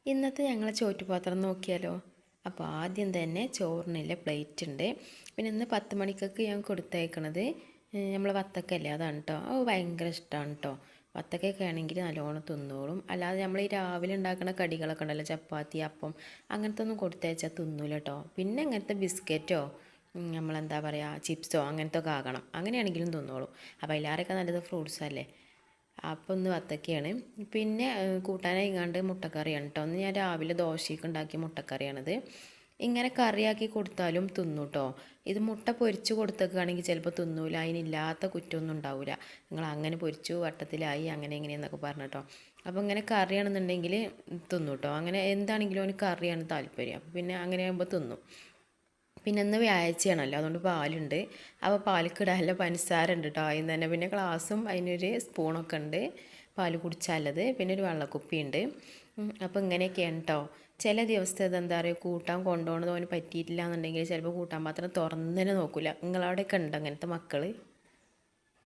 ഇന്നത്തെ ഞങ്ങളെ ചോറ്റുപാത്രം നോക്കിയാലോ. അപ്പോൾ ആദ്യം തന്നെ ചോറിനുള്ള പ്ലേറ്റ് ഉണ്ട്. പിന്നെ ഇന്ന് 10 മണിക്കൊക്കെ ഞാൻ കൊടുത്തയക്കണത് നമ്മൾ വത്തക്കല്ലേ, അതാണ് കേട്ടോ. അത് ഭയങ്കര ഇഷ്ടമാണ് കേട്ടോ. വത്തക്കൊക്കെ ആണെങ്കിൽ നല്ലോണം തിന്നോളും. അല്ലാതെ നമ്മൾ ഈ രാവിലെ ഉണ്ടാക്കുന്ന കടികളൊക്കെ ഉണ്ടല്ലോ, ചപ്പാത്തി, അപ്പം, അങ്ങനത്തെ ഒന്നും കൊടുത്തയച്ചാൽ തിന്നൂല കേട്ടോ. പിന്നെ ഇങ്ങനത്തെ ബിസ്ക്കറ്റോ നമ്മളെന്താ പറയുക ചിപ്സോ അങ്ങനത്തെ ഒക്കെ ആകണം, അങ്ങനെയാണെങ്കിലും തിന്നോളും. അപ്പോൾ അതിലാരൊക്കെ നല്ലത് ഫ്രൂട്ട്സ് അല്ലേ. അപ്പം ഒന്ന് വത്തക്കയാണ്. പിന്നെ കൂട്ടാനായി ഇങ്ങാണ്ട് മുട്ടക്കറിയാണ് കേട്ടോ. ഒന്ന് ഞാൻ രാവിലെ ദോശയ്ക്ക് ഉണ്ടാക്കിയ മുട്ടക്കറിയാണിത്. ഇങ്ങനെ കറിയാക്കി കൊടുത്താലും തിന്നു കേട്ടോ. ഇത് മുട്ട പൊരിച്ച് കൊടുത്തേക്കുകയാണെങ്കിൽ ചിലപ്പോൾ തിന്നൂല, അതിനില്ലാത്ത കുറ്റമൊന്നും ഉണ്ടാവില്ല. നിങ്ങൾ അങ്ങനെ പൊരിച്ചു വട്ടത്തിലായി അങ്ങനെ എങ്ങനെയെന്നൊക്കെ പറഞ്ഞു കേട്ടോ. അപ്പോൾ ഇങ്ങനെ കറിയാണെന്നുണ്ടെങ്കിൽ തിന്നു കേട്ടോ. അങ്ങനെ എന്താണെങ്കിലും അവന് കറിയാണ് താല്പര്യം. അപ്പോൾ പിന്നെ അങ്ങനെ ആകുമ്പോൾ തിന്നു. പിന്നെ ഇന്ന് വ്യാഴാഴ്ചയാണല്ലോ, അതുകൊണ്ട് പാലുണ്ട്. അപ്പോൾ പാലിക്കിടാനുള്ള പഞ്ചസാര ഉണ്ട് കേട്ടോ അതിന് തന്നെ. പിന്നെ ഗ്ലാസും അതിനൊരു സ്പൂണൊക്കെ ഉണ്ട് പാൽ കുടിച്ചാലത്. പിന്നെ ഒരു വെള്ളക്കുപ്പി ഉണ്ട്. അപ്പോൾ ഇങ്ങനെയൊക്കെയാണ് കേട്ടോ. ചില ദിവസത്തെ ഇതെന്താ പറയുക, കൂട്ടാൻ കൊണ്ടുപോകണത് അവന് പറ്റിയിട്ടില്ല എന്നുണ്ടെങ്കിൽ ചിലപ്പോൾ കൂട്ടാൻ പാത്രം തുറന്നതിനെ നോക്കില്ല. നിങ്ങളവിടെയൊക്കെ ഉണ്ട് അങ്ങനത്തെ മക്കൾ?